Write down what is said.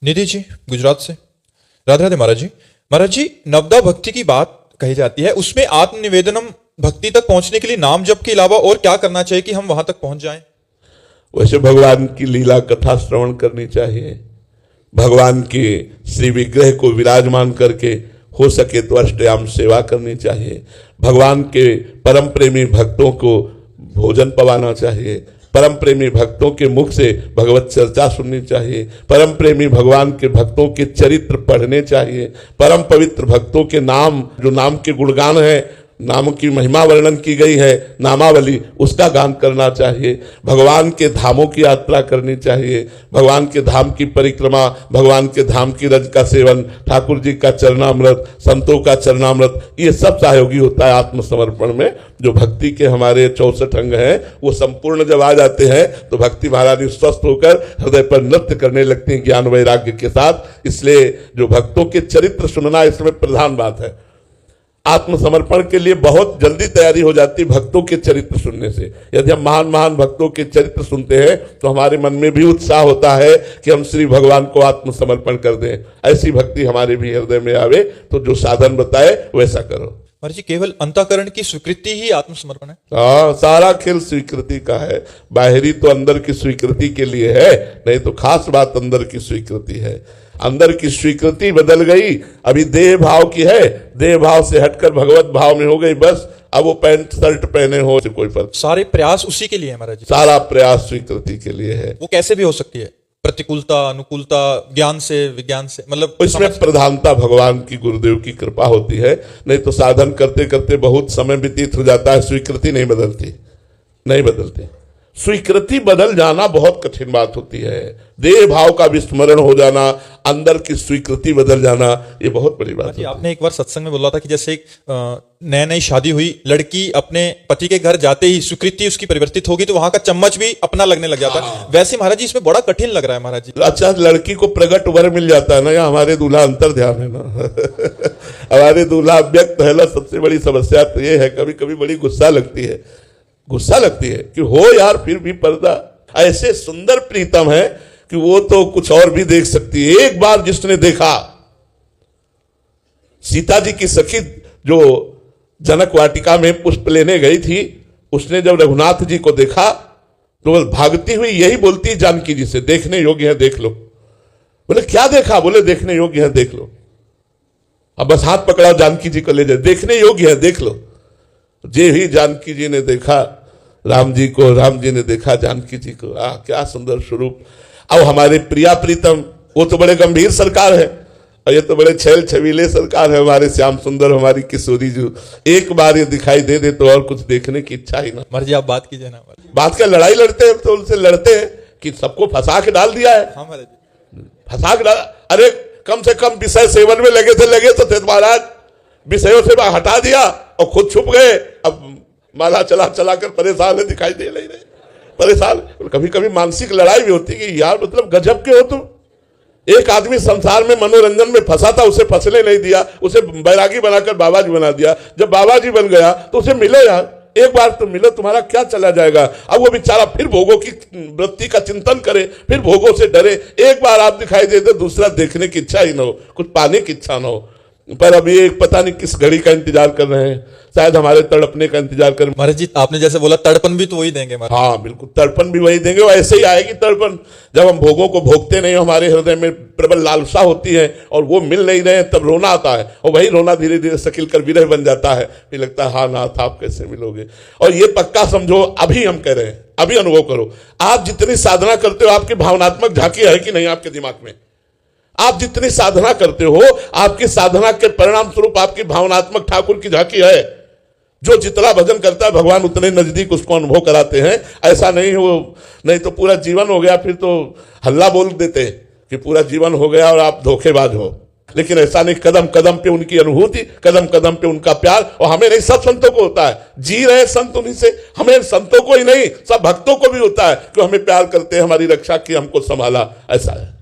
निधि जी गुजरात से। राधे राधे महाराज जी। महाराज जी, नवदा भक्ति की बात कही जाती है, उसमें आत्मनिवेदनम भक्ति तक पहुंचने के लिए नाम जप के अलावा और क्या करना चाहिए कि हम वहां तक पहुंच जाएं? वैसे भगवान की लीला कथा श्रवण करनी चाहिए, भगवान के श्री विग्रह को विराजमान करके हो सके तो अष्टयाम सेवा करनी चाहिए, भगवान के परम प्रेमी भक्तों को भोजन पवाना चाहिए, परम प्रेमी भक्तों के मुख से भगवत चर्चा सुननी चाहिए, परम प्रेमी भगवान के भक्तों के चरित्र पढ़ने चाहिए, परम पवित्र भक्तों के नाम, जो नाम के गुणगान है, नाम की महिमा वर्णन की गई है, नामावली, उसका गान करना चाहिए, भगवान के धामों की यात्रा करनी चाहिए, भगवान के धाम की परिक्रमा, भगवान के धाम की रज का सेवन, ठाकुर जी का चरणामृत, संतों का चरणामृत, ये सब सहयोगी होता है आत्मसमर्पण में। जो भक्ति के हमारे 64 अंग हैं वो संपूर्ण जब आ जाते हैं तो भक्ति महारानी स्वस्थ होकर हृदय पर नृत्य करने लगती हैं ज्ञान वैराग्य के साथ। इसलिए जो भक्तों के चरित्र सुनना इसमें प्रधान बात है। आत्मसमर्पण के लिए बहुत जल्दी तैयारी हो जाती है भक्तों के चरित्र सुनने से। यदि हम महान महान भक्तों के चरित्र सुनते हैं तो हमारे मन में भी उत्साह होता है कि हम श्री भगवान को आत्मसमर्पण कर दें, ऐसी भक्ति हमारे भी हृदय में आवे। तो जो साधन बताए वैसा करो। महाराज जी, केवल अंतःकरण की स्वीकृति ही आत्मसमर्पण है? हाँ, सारा खेल स्वीकृति का है। बाहरी तो अंदर की स्वीकृति के लिए है, नहीं तो खास बात अंदर की स्वीकृति है। अंदर की स्वीकृति बदल गई, अभी देह भाव की है, देह भाव से हटकर भगवत भाव में हो गई, बस अब वो पैंट शर्ट पहने हो तो कोई फर्क। सारे प्रयास उसी के लिए है महाराज जी? सारा प्रयास स्वीकृति के लिए है। वो कैसे भी हो सकती है? प्रतिकूलता, अनुकूलता, ज्ञान से, विज्ञान से, मतलब इसमें प्रधानता भगवान की, गुरुदेव की कृपा होती है। नहीं तो साधन करते करते बहुत समय व्यतीत हो जाता है, स्वीकृति नहीं बदलती, नहीं बदलती। स्वीकृति बदल जाना बहुत कठिन बात होती है। देह भाव का विस्मरण हो जाना, अंदर की स्वीकृति बदल जाना, ये बहुत बड़ी बात है। आपने एक बार सत्संग में बोला था कि जैसे एक नई नई शादी हुई लड़की अपने पति के घर जाते ही स्वीकृति उसकी परिवर्तित होगी तो वहां का चम्मच भी अपना लगने लग जाता है। वैसे महाराज जी इसमें बड़ा कठिन लग रहा है महाराज जी। अच्छा, लड़की को प्रगट वर मिल जाता है ना, या हमारे दूल्हा अंतर ध्यान है ना हमारे दूल्हा अव्यक्त है ना। सबसे बड़ी समस्या तो ये है, कभी कभी बड़ी गुस्सा लगती है, गुस्सा लगती है कि हो यार फिर भी पर्दा। ऐसे सुंदर प्रीतम है कि वो तो कुछ और भी देख सकती है। एक बार जिसने देखा, सीता जी की सखी जो जनक वाटिका में पुष्प लेने गई थी, उसने जब रघुनाथ जी को देखा तो वो भागती हुई यही बोलती जानकी जी से, देखने योग्य है देख लो। बोले क्या देखा? बोले देखने योग्य है देख लो। अब बस हाथ पकड़ा, जानकी जी को ले जाए, देखने योग्य है देख लो। जे ही जानकी जी ने देखा राम जी को, राम जी ने देखा जानकी जी को, क्या सुंदर स्वरूप। अब हमारे प्रिया प्रीतम, वो तो बड़े गंभीर सरकार है और ये तो बड़े छैल छबीले सरकार है। हमारे श्याम सुंदर, हमारी किशोरी जी, एक बार ये दिखाई दे दे तो और कुछ देखने की इच्छा ही ना। मर्जी, आप बात कीजिए ना। बात का लड़ाई लड़ते हैं तो उनसे लड़ते हैं कि सबको फंसा के डाल दिया है। हाँ महाराज जी, फंसा के डाला। अरे कम से कम विषय सेवन में लगे थे महाराज, विषयों से हटा दिया और खुद छुप गए। अब माला चला चला कर परेशान है, दिखाई दे नहीं रहे, परेशान। कभी कभी मानसिक लड़ाई भी होती है कि यार मतलब गजब के हो तुम। एक आदमी संसार में मनोरंजन में फंसा था, उसे फंसने नहीं दिया, उसे बैरागी बनाकर बाबा जी बना दिया। जब बाबा जी बन गया तो उसे मिलो यार, एक बार तो मिलो, तुम्हारा क्या चला जाएगा। अब वो बेचारा फिर भोगों की वृत्ति का चिंतन करे, फिर भोगों से डरे। एक बार आप दिखाई दे दो, दूसरा देखने की इच्छा ही ना हो, कुछ पाने की इच्छा ना हो। पर अभी एक पता नहीं किस घड़ी का इंतजार कर रहे हैं, शायद हमारे तड़पने का इंतजार कर। महाराज जी, आपने जैसे बोला तड़पन भी तो वही देंगे महाराज। हाँ बिल्कुल, तड़पन भी वही देंगे। वो ऐसे ही आएगी तड़पन, जब हम भोगों को भोगते नहीं, हमारे हृदय में प्रबल लालसा होती है और वो मिल नहीं रहे, तब रोना आता है। और वही रोना धीरे धीरे सकिल कर विरह बन जाता है। फिर लगता है हाँ नाथ आप कैसे मिलोगे। और ये पक्का समझो, अभी हम कह रहे हैं, अभी अनुभव करो। आप जितनी साधना करते हो, आपकी भावनात्मक झांकी है कि नहीं आपके दिमाग में? आप जितनी साधना करते हो, आपकी साधना के परिणाम स्वरूप आपकी भावनात्मक ठाकुर की झांकी है। जो जितना भजन करता है भगवान उतने नजदीक उसको अनुभव कराते हैं। ऐसा नहीं हो, नहीं तो पूरा जीवन हो गया, फिर तो हल्ला बोल देते कि पूरा जीवन हो गया और आप धोखेबाज हो। लेकिन ऐसा नहीं, कदम कदम पे उनकी अनुभूति, कदम कदम पे उनका प्यार। और हमें नहीं, सब संतों को होता है। जी रहे संत उन्हीं से, हमें संतों को ही नहीं सब भक्तों को भी होता है कि हमें प्यार करते हैं, हमारी रक्षा की, हमको संभाला, ऐसा है।